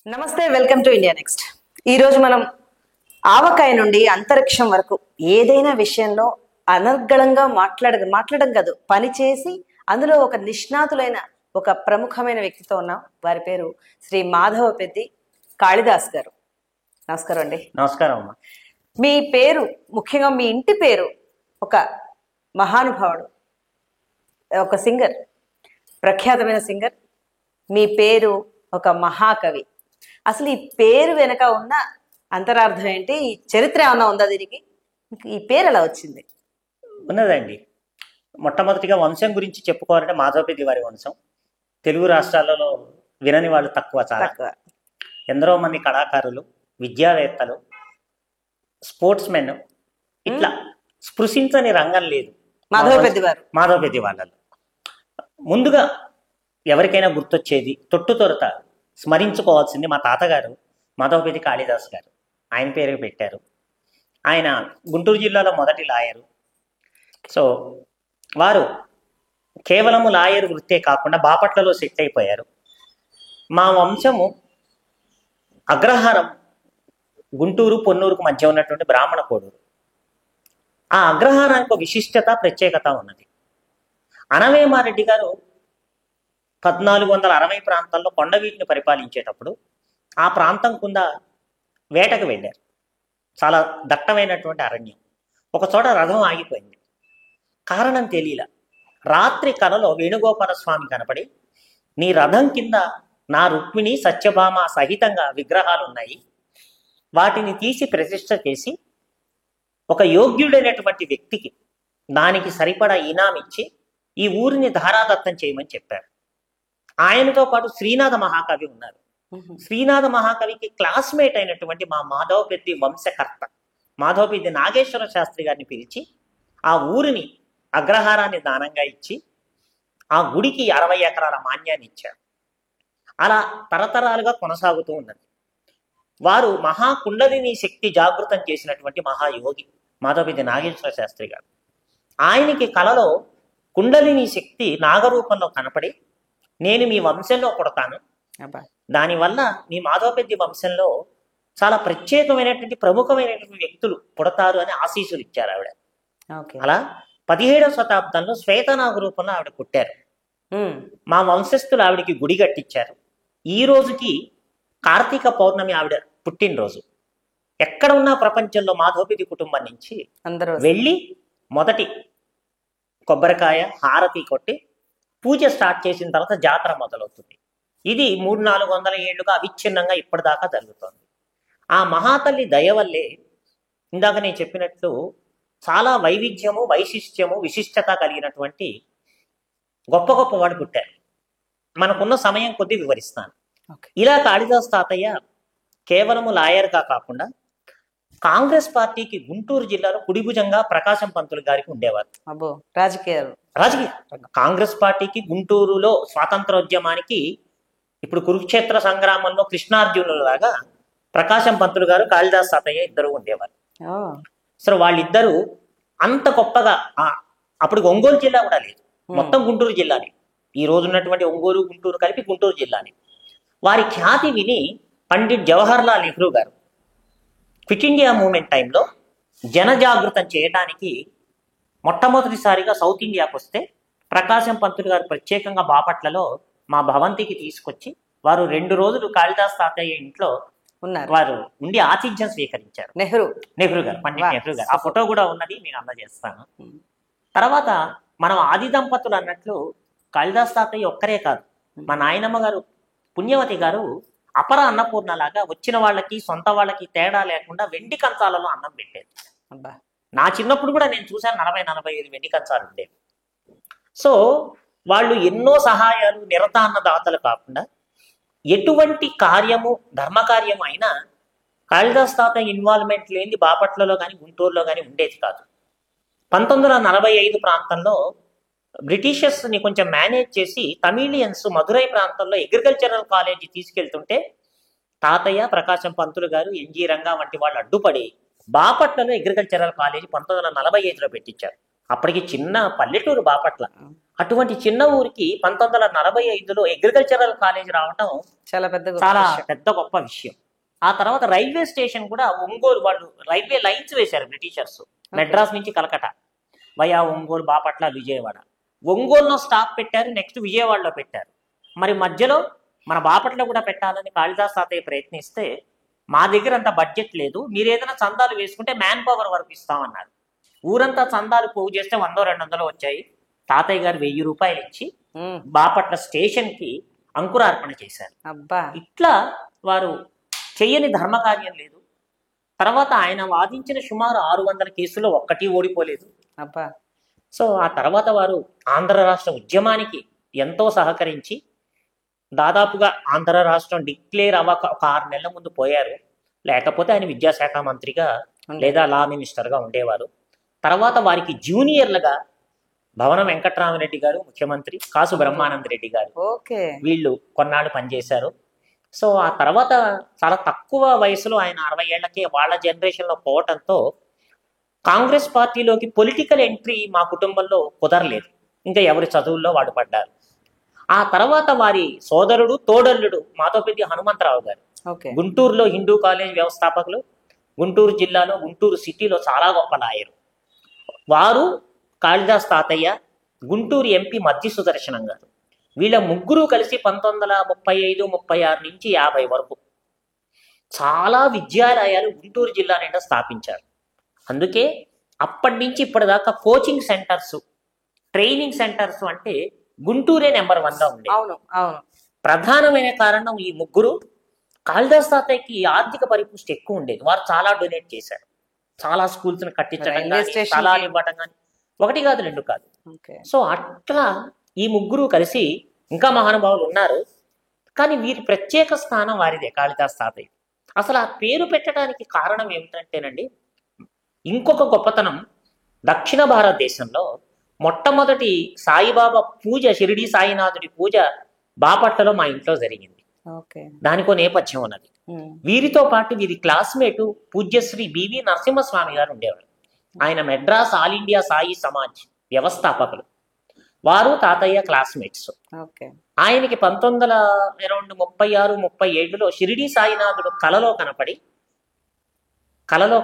నమస్తే, welcome to India next. ఈరోజు మనం ఆవకాయ నుండి అంతరిక్షం వరకు ఏదైనా విషయంలో అనర్గళంగా మాట్లాడడం కాదు, పని చేసి అందులో ఒక నిష్ణాతులైన ఒక ప్రముఖమైన వ్యక్తితో ఉన్నాం. వారి పేరు శ్రీ మాధవ పెద్ది కాళిదాస్ గారు. నమస్కారం అండి. నమస్కారం అమ్మా. మీ పేరు, ముఖ్యంగా మీ ఇంటి పేరు, ఒక మహానుభావుడు, ఒక సింగర్, ప్రఖ్యాతమైన సింగర్. మీ పేరు ఒక మహాకవి. అసలు ఈ పేరు వెనక ఉన్న అంతరార్థం ఏంటి? ఈ చరిత్ర ఏమన్నా ఉందా దీనికి? ఈ పేరు ఎలా వచ్చింది? ఉన్నదండి. మొట్టమొదటిగా వంశం గురించి చెప్పుకోవాలంటే మాధవపెద్ది వారి వంశం. తెలుగు రాష్ట్రాలలో వినని వాళ్ళు తక్కువ, చాలా ఎందరో మంది కళాకారులు, విద్యావేత్తలు, స్పోర్ట్స్ మెన్, ఇట్లా స్పృశించని రంగం లేదు మాధవపెద్ది వాళ్ళలో. ముందుగా ఎవరికైనా గుర్తొచ్చేది, తొట్టుతొరత స్మరించుకోవాల్సింది మా తాతగారు మాధవపెద్ది కాళిదాస్ గారు. ఆయన పేరు పెట్టారు. ఆయన గుంటూరు జిల్లాలో మొదటి లాయరు. సో వారు కేవలము లాయర్ వృత్తే కాకుండా బాపట్లలో సెట్ అయిపోయారు. మా వంశము అగ్రహారం, గుంటూరు పొన్నూరుకు మధ్య ఉన్నటువంటి బ్రాహ్మణ కోడూరు. ఆ అగ్రహారానికి ఒక విశిష్టత, ప్రత్యేకత ఉన్నది. అనవేమారెడ్డి గారు 1460 ప్రాంతాల్లో కొండవీటిని పరిపాలించేటప్పుడు ఆ ప్రాంతం కింద వేటకు వెళ్ళారు. చాలా దట్టమైనటువంటి అరణ్యం. ఒక చోట రథం ఆగిపోయింది. కారణం తెలియలా. రాత్రి కలలో వేణుగోపాల స్వామి కనపడి, నీ రథం కింద నా రుక్మిణి సత్యభామ సహితంగా విగ్రహాలు ఉన్నాయి, వాటిని తీసి ప్రతిష్ఠ చేసి ఒక యోగ్యుడైనటువంటి వ్యక్తికి దానికి సరిపడా ఇనాం ఇచ్చి ఈ ఊరిని ధారాదత్తం చేయమని చెప్పారు. ఆయనతో పాటు శ్రీనాథ మహాకవి ఉన్నారు. శ్రీనాథ మహాకవికి క్లాస్మేట్ అయినటువంటి మా మాధవపెద్ది వంశకర్త మాధవపెద్ది నాగేశ్వర శాస్త్రి గారిని పిలిచి ఆ ఊరిని, అగ్రహారాన్ని దానంగా ఇచ్చి ఆ గుడికి 60 ఎకరాల మాన్యాన్ని ఇచ్చారు. అలా తరతరాలుగా కొనసాగుతూ ఉన్నది. వారు మహాకుండలిని శక్తి జాగృతం చేసినటువంటి మహాయోగి మాధవపెద్ది నాగేశ్వర శాస్త్రి గారు. ఆయనకి కలలో కుండలిని శక్తి నాగరూపంలో కనపడి, నేను మీ వంశంలో పుడతాను, దానివల్ల మీ మాధవపెద్ది వంశంలో చాలా ప్రత్యేకమైనటువంటి ప్రముఖమైనటువంటి వ్యక్తులు పుడతారు అని ఆశీస్సులు ఇచ్చారు ఆవిడ. అలా 17వ శతాబ్దంలో శ్వేతనాగ రూపంలో ఆవిడ పుట్టారు. మా వంశస్థులు ఆవిడకి గుడి కట్టించారు. ఈ రోజుకి కార్తీక పౌర్ణమి ఆవిడ పుట్టినరోజు. ఎక్కడ ఉన్నా ప్రపంచంలో మాధవపెద్ది కుటుంబం నుంచి అందరూ వెళ్ళి మొదటి కొబ్బరికాయ హారతి కొట్టి పూజ స్టార్ట్ చేసిన తర్వాత జాతర మొదలవుతుంది. ఇది 300-400 ఏళ్లుగా అవిచ్ఛిన్నంగా ఇప్పటిదాకా జరుగుతోంది. ఆ మహాతల్లి దయ వల్లే ఇందాక నేను చెప్పినట్లు చాలా వైవిధ్యము, వైశిష్ట్యము, విశిష్టత కలిగినటువంటి గొప్ప గొప్ప వాడు పుట్టారు. మనకున్న సమయం కొద్దీ వివరిస్తాను. ఇలా కాళిదాస్ తాతయ్య కేవలము లాయర్గా కాకుండా కాంగ్రెస్ పార్టీకి గుంటూరు జిల్లాలో కుడిభుజంగా ప్రకాశం పంతులు గారికి ఉండేవారు. రాజకీయ కాంగ్రెస్ పార్టీకి గుంటూరులో స్వాతంత్రోద్యమానికి, ఇప్పుడు కురుక్షేత్ర సంగ్రామంలో కృష్ణార్జునులాగా ప్రకాశం పంతులు గారు, కాళిదాస్ తాతయ్య ఇద్దరు ఉండేవారు. సో వాళ్ళిద్దరూ అంత గొప్పగా, అప్పుడు ఒంగోలు జిల్లా కూడా లేదు, మొత్తం గుంటూరు జిల్లాని, ఈ రోజు ఉన్నటువంటి ఒంగోలు గుంటూరు కలిపి గుంటూరు జిల్లాని. వారి ఖ్యాతి విని పండిట్ జవహర్లాల్ నెహ్రూ గారు క్విట్ ఇండియా మూవ్మెంట్ టైంలో జనజాగృతం చేయడానికి మొట్టమొదటిసారిగా సౌత్ ఇండియాకు వస్తే ప్రకాశం పంతులు గారు ప్రత్యేకంగా బాపట్లలో మా భవంతికి తీసుకొచ్చి వారు 2 రోజులు కాళిదాస్ తాతయ్య ఇంట్లో ఉన్నారు. వారు ఉండి ఆతిథ్యం స్వీకరించారు. నెహ్రూ గారు, పండిట్ నెహ్రూ గారు. ఆ ఫోటో కూడా ఉన్నది, మీకు అందజేస్తాను. తర్వాత మనం ఆది దంపతులు అన్నట్లు కాళిదాస్ తాతయ్య ఒక్కరే కాదు, మా నాయనమ్మ గారు పుణ్యవతి గారు అపర అన్నపూర్ణలాగా వచ్చిన వాళ్ళకి సొంత వాళ్ళకి తేడా లేకుండా వెండి కంచాలలో అన్నం పెట్టేది. నా చిన్నప్పుడు కూడా నేను చూశాను, 40-45 వెండి కంచాలు ఉండేవి. సో వాళ్ళు ఎన్నో సహాయాలు, నిరతాన్నదాతలు కాకుండా ఎటువంటి కార్యము, ధర్మకార్యము అయినా కాళిదాస్ తాత ఇన్వాల్వ్మెంట్ లేని బాపట్లలో కానీ గుంటూరులో కానీ ఉండేది కాదు. 1945 ప్రాంతంలో బ్రిటిషర్స్ని కొంచెం మేనేజ్ చేసి తమిళియన్స్ మధురై ప్రాంతంలో అగ్రికల్చరల్ కాలేజీ తీసుకెళ్తుంటే తాతయ్య, ప్రకాశం పంతులు గారు, ఎన్జి రంగా వంటి వాళ్ళు అడ్డుపడి బాపట్లలో అగ్రికల్చరల్ కాలేజీ 1945లో పెట్టించారు. అప్పటికి చిన్న పల్లెటూరు బాపట్ల. అటువంటి చిన్న ఊరికి 1945లో అగ్రికల్చరల్ కాలేజ్ రావటం చాలా పెద్ద గొప్ప చాలా విషయం. పెద్ద గొప్ప విషయం. ఆ తర్వాత రైల్వే స్టేషన్ కూడా ఒంగోలు, వాళ్ళు రైల్వే లైన్స్ వేశారు బ్రిటిషర్స్, మెడ్రాస్ నుంచి కలకటా వయా ఒంగోలు, బాపట్ల, విజయవాడ. ఒంగోలులో స్టాప్ పెట్టారు, నెక్స్ట్ విజయవాడలో పెట్టారు. మరి మధ్యలో మన బాపట్ల కూడా పెట్టాలని కాళిదాస్ తాతయ్య ప్రయత్నిస్తే, మా దగ్గర అంత బడ్జెట్ లేదు, మీరు ఏదైనా చందాలు వేసుకుంటే మ్యాన్ పవర్ వరకు ఇస్తామన్నారు. ఊరంతా చందాలు పోగు చేస్తే 100-200 వచ్చాయి. తాతయ్య గారు 1000 రూపాయలు ఇచ్చి బాపట్ల స్టేషన్ కి అంకురార్పణ చేశారు. అబ్బా, ఇట్లా వారు చెయ్యని ధర్మకార్యం లేదు. తర్వాత ఆయన వాదించిన సుమారు 600 కేసుల్లో ఒక్కటి ఓడిపోలేదు. అబ్బా. సో ఆ తర్వాత వారు ఆంధ్ర రాష్ట్ర ఉద్యమానికి ఎంతో సహకరించి దాదాపుగా ఆంధ్ర రాష్ట్రం డిక్లేర్ అవ్వక ఒక 6 నెలల ముందు పోయారు. లేకపోతే ఆయన విద్యాశాఖ మంత్రిగా లేదా లా మినిస్టర్గా ఉండేవారు. తర్వాత వారికి జూనియర్లుగా భవన వెంకట్రామరెడ్డి గారు ముఖ్యమంత్రి, కాసు బ్రహ్మానంద రెడ్డి గారు, వీళ్ళు కొన్నాళ్ళు పనిచేశారు. సో ఆ తర్వాత చాలా తక్కువ వయసులో ఆయన 60 ఏళ్లకే వాళ్ళ జనరేషన్లో పోవటంతో కాంగ్రెస్ పార్టీలోకి పొలిటికల్ ఎంట్రీ మా కుటుంబంలో కుదరలేదు. ఇంకా ఎవరి చదువుల్లో వాడు పడ్డారు. ఆ తర్వాత వారి సోదరుడు తోడల్లుడు మాతోపెద్ది హనుమంతరావు గారు గుంటూరులో హిందూ కాలేజ్ వ్యవస్థాపకులు, గుంటూరు జిల్లాలో గుంటూరు సిటీలో చాలా గొప్ప లాయరు. వారు, కాళిదాస్ తాతయ్య, గుంటూరు ఎంపీ మద్ది సుదర్శనం గారు, వీళ్ళ ముగ్గురు కలిసి 1935-36 నుంచి 50 వరకు చాలా విద్యాలయాలు గుంటూరు జిల్లా నిండా స్థాపించారు. అందుకే అప్పటి నుంచి ఇప్పటిదాకా కోచింగ్ సెంటర్స్, ట్రైనింగ్ సెంటర్స్ అంటే గుంటూరే నెంబర్ 1గా ఉండేది. ప్రధానమైన కారణం ఈ ముగ్గురు. కాళిదాస్ తాతయ్యకి ఆర్థిక పరిపుష్టి ఎక్కువ ఉండేది. వారు చాలా డొనేట్ చేశారు. చాలా స్కూల్స్ ని కట్టించడం కానీ, స్థలాలు ఇవ్వడం కానీ, 1 కాదు 2 కాదు. సో అట్లా ఈ ముగ్గురు కలిసి, ఇంకా మహానుభావులు ఉన్నారు, కానీ వీరి ప్రత్యేక స్థానం వారిదే కాళిదాస్ తాతయ్య. అసలు ఆ పేరు పెట్టడానికి కారణం ఏమిటంటేనండి, ఇంకొక గొప్పతనం, దక్షిణ భారతదేశంలో మొట్టమొదటి సాయిబాబా పూజ, షిరిడి సాయినాథుడి పూజ బాపట్లలో మా ఇంట్లో జరిగింది. దానికో నేపథ్యం ఉన్నది. వీరితో పాటు వీరి క్లాస్మేటు పూజ్యశ్రీ బివి నరసింహస్వామి గారు ఉండేవారు. ఆయన మెడ్రాస్ ఆల్ ఇండియా సాయి సమాజ్ వ్యవస్థాపకులు. వారు తాతయ్య క్లాస్మేట్స్. ఆయనకి 1936-37లో షిరిడి సాయినాథుడు కలలో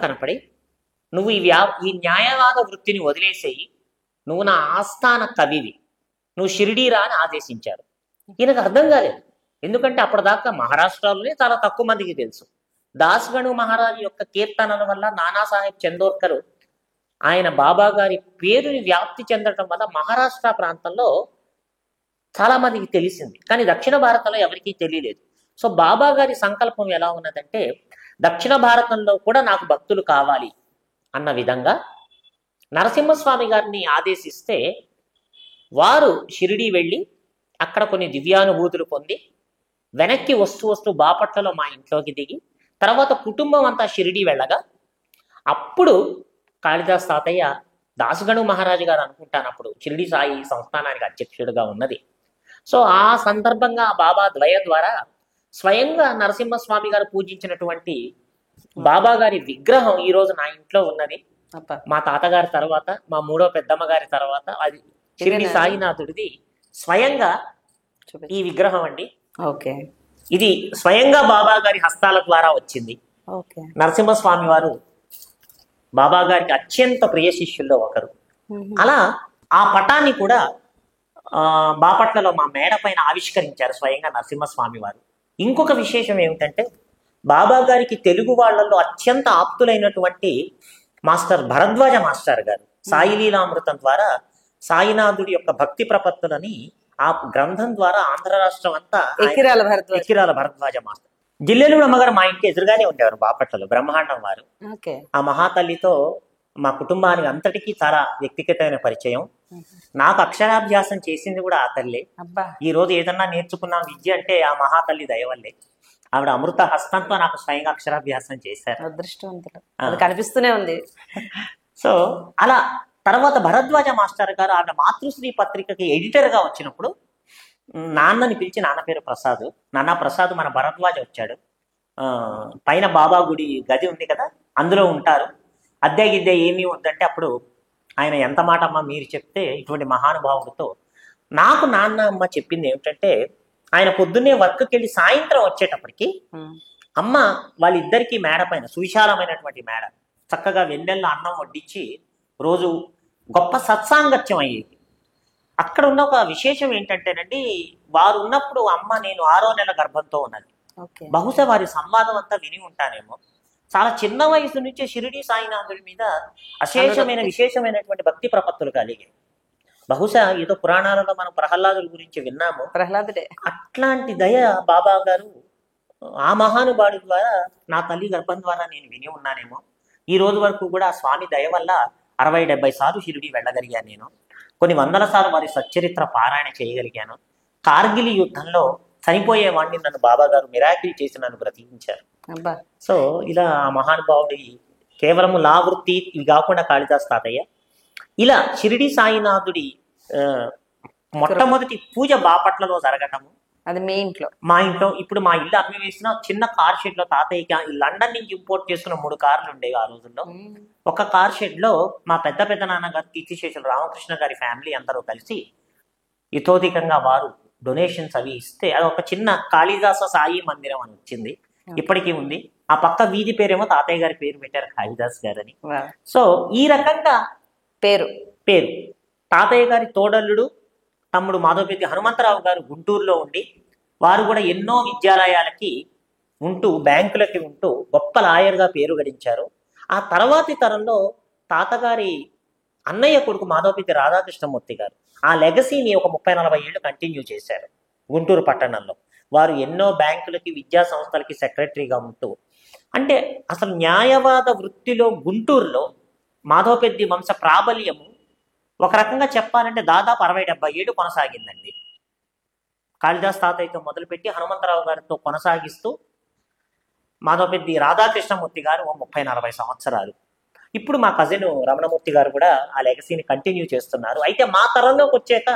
కనపడి నువ్వు ఈ న్యాయవాద వృత్తిని వదిలేసేయి, నువ్వు నా ఆస్థాన కవివి, నువ్వు షిరిడీ రా అని ఆదేశించారు. ఈయనకు అర్థం కాలేదు. ఎందుకంటే అప్పటిదాకా మహారాష్ట్రలోనే చాలా తక్కువ మందికి తెలుసు. దాస్గణు మహారాజు యొక్క కీర్తనల వల్ల నానాసాహెబ్ చందోర్కర్ ఆయన బాబా గారి పేరుని వ్యాప్తి చెందడం వల్ల మహారాష్ట్ర ప్రాంతంలో చాలా మందికి తెలిసింది, కానీ దక్షిణ భారతంలో ఎవరికీ తెలియలేదు. సో బాబా గారి సంకల్పం ఎలా ఉన్నదంటే, దక్షిణ భారతంలో కూడా నాకు భక్తులు కావాలి అన్న విధంగా నరసింహస్వామి గారిని ఆదేశిస్తే వారు షిరిడి వెళ్ళి అక్కడ కొన్ని దివ్యానుభూతులు పొంది వెనక్కి వస్తూ బాపట్లలో మా ఇంట్లోకి దిగి, తర్వాత కుటుంబం అంతా షిరిడి వెళ్ళగా అప్పుడు కాళిదాస్ తాతయ్య దాసగణు మహారాజు గారు అనుకుంటాను అప్పుడు షిరిడి సాయి సంస్థానానికి అధ్యక్షుడిగా ఉన్నది. సో ఆ సందర్భంగా బాబా ద్వయ ద్వారా స్వయంగా నరసింహస్వామి గారు పూజించినటువంటి బాబా గారి విగ్రహం ఈ రోజు నా ఇంట్లో ఉన్నది. మా తాతగారి తర్వాత, మా 3వ పెద్దమ్మ గారి తర్వాత అది షిరిడి సాయినాథుడిది స్వయంగా ఈ విగ్రహం అండి. ఇది స్వయంగా బాబా గారి హస్తాల ద్వారా వచ్చింది. నరసింహస్వామి వారు బాబా గారికి అత్యంత ప్రియ శిష్యుల్లో ఒకరు. అలా ఆ పటాన్ని కూడా బాపట్లలో మా మేడ పైన ఆవిష్కరించారు స్వయంగా నరసింహస్వామి వారు. ఇంకొక విశేషం ఏమిటంటే, బాబా గారికి తెలుగు వాళ్ళల్లో అత్యంత ఆప్తులైనటువంటి మాస్టర్ భరద్వాజ మాస్టర్ గారు సాయిలీలామృతం ద్వారా సాయినాథుడి యొక్క భక్తి ప్రపత్తులని ఆ గ్రంథం ద్వారా ఆంధ్ర రాష్ట్రం అంతా ఎకిరాల భరద్వాజ మాస్టర్. జిల్లెలూరు అమ్మగారు మా ఇంటి ఎదురుగానే ఉండేవారు బాపట్లలో, బ్రహ్మాండం వారు. ఆ మహాతల్లితో మా కుటుంబానికి అంతటికీ చాలా వ్యక్తిగతమైన పరిచయం. నాకు అక్షరాభ్యాసం చేసింది కూడా ఆ తల్లి. ఈ రోజు ఏదన్నా నేర్చుకున్నాం విద్య అంటే ఆ మహాతల్లి దయవల్లే. ఆవిడ అమృత హస్తంతో నాకు స్వయంగా అక్షరాభ్యాసం చేశారు. అదృష్టవంతులు, కనిపిస్తూనే ఉంది. సో అలా తర్వాత భరద్వాజ మాస్టర్ గారు ఆవిడ మాతృశ్రీ పత్రికకి ఎడిటర్ గా వచ్చినప్పుడు నాన్నని పిలిచి, నాన్న పేరు ప్రసాద్, నాన్న ప్రసాద్ మన భరద్వాజ వచ్చాడు, పైన బాబా గుడి గది ఉంది కదా అందులో ఉంటారు, అద్దె గిద్దె ఏమీ వద్దంటే అప్పుడు ఆయన ఎంత మాట అమ్మా మీరు చెప్తే ఇటువంటి మహానుభావుడితో నాకు నాన్న అమ్మ చెప్పింది ఏమిటంటే, ఆయన పొద్దున్నే వర్క్కి వెళ్ళి సాయంత్రం వచ్చేటప్పటికి అమ్మ వాళ్ళిద్దరికీ మేడ పైన సువిశాలమైనటువంటి మేడ చక్కగా వెన్నెల్ల అన్నం వడ్డించి రోజు గొప్ప సత్సాంగత్యం అయ్యేది. అక్కడ ఉన్న ఒక విశేషం ఏంటంటేనండి, వారు ఉన్నప్పుడు అమ్మ నేను 6వ నెల గర్భంతో ఉన్నది. బహుశా వారి సంవాదం అంతా విని ఉంటానేమో. చాలా చిన్న వయసు నుంచే షిరిడి సాయినాథుడి మీద విశేషమైనటువంటి భక్తి ప్రపత్తులు కలిగాయి. బహుశా ఏదో పురాణాలలో మనం ప్రహ్లాదుడి గురించి విన్నాము. ప్రహ్లాదుడే అట్లాంటి దయ బాబా గారు ఆ మహానుభావుడి ద్వారా నా తల్లి గర్భం ద్వారా నేను విని ఉన్నానేమో. ఈ రోజు వరకు కూడా ఆ స్వామి దయ వల్ల 60-70 సార్లు షిరిడి వెళ్ళగలిగాను. నేను కొన్ని వందల సార్లు వారి సచ్చరిత్ర పారాయణ చేయగలిగాను. కార్గిల్ యుద్ధంలో చనిపోయేవాడిని నన్ను బాబా గారు మిరాకిల్ చేసి నన్ను బ్రతికించారు. సో ఇలా ఆ మహానుభావుడి కేవలం లా వృత్తి ఇవి కాకుండా కాళిదాస్ తాతయ్య ఇలా షిరిడి సాయినాథుడి మొట్టమొదటి పూజ బాపట్లలో జరగటము. అది మీ ఇంట్లో? మా ఇంట్లో. ఇప్పుడు మా ఇల్లు అమ్మి వేసిన చిన్న కార్ షెడ్ లో తాతయ్యకి లండన్ నుంచి ఇంపోర్ట్ చేసుకున్న 3 కార్లు ఉండేవి ఆ రోజుల్లో. ఒక కార్ షెడ్ లో మా పెద్ద నాన్నగారు కీర్తిశేషులు రామకృష్ణ గారి ఫ్యామిలీ అందరూ కలిసి ఇతోధికంగా వారు డొనేషన్స్ అవి ఇస్తే అది ఒక చిన్న కాళిదాస సాయి మందిరం అని వచ్చింది. ఇప్పటికీ ఉంది. ఆ పక్క వీధి పేరేమో తాతయ్య గారి పేరు పెట్టారు, కాళిదాస్ గారని. సో ఈ రకంగా పేరు తాతయ్య గారి తోడల్లుడు తమ్ముడు మాధవపెద్ది హనుమంతరావు గారు గుంటూరులో ఉండి వారు కూడా ఎన్నో విద్యాలయాలకి ఉంటూ బ్యాంకులకి ఉంటూ గొప్ప లాయర్గా పేరు గడించారు. ఆ తర్వాతి తరంలో తాతగారి అన్నయ్య కొడుకు మాధవపెద్ది రాధాకృష్ణమూర్తి గారు ఆ లెగసీని ఒక 30-40 ఏళ్ళు కంటిన్యూ చేశారు గుంటూరు పట్టణంలో. వారు ఎన్నో బ్యాంకులకి విద్యా సంస్థలకి సెక్రటరీగా ఉంటూ, అంటే అసలు న్యాయవాద వృత్తిలో గుంటూరులో మాధవపెద్ది వంశ ప్రాబల్యము ఒక రకంగా చెప్పాలంటే దాదాపు 60-70 ఏళ్ళు కొనసాగిందండి. కాళిదాస్ తాతయ్యతో మొదలుపెట్టి హనుమంతరావు గారితో కొనసాగిస్తూ మాధవపెద్ది రాధాకృష్ణమూర్తి గారు 30-40 సంవత్సరాలు. ఇప్పుడు మా కజిన్ రమణమూర్తి గారు కూడా ఆ లెగసీని కంటిన్యూ చేస్తున్నారు. అయితే మా తరంలోకి వచ్చాక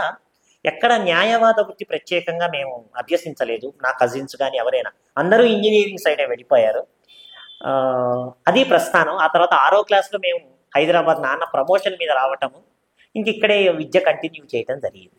ఎక్కడ న్యాయవాద వృత్తి ప్రత్యేకంగా మేము అభ్యసించలేదు. నా కజిన్స్ కానీ ఎవరైనా అందరూ ఇంజనీరింగ్ సైడే వెళ్ళిపోయారు. అది ప్రస్థానం. ఆ తర్వాత 6వ క్లాస్లో మేము హైదరాబాద్ నాన్న ప్రమోషన్ మీద రావటము ఇంక ఇక్కడే విద్య కంటిన్యూ చేయటం జరిగింది.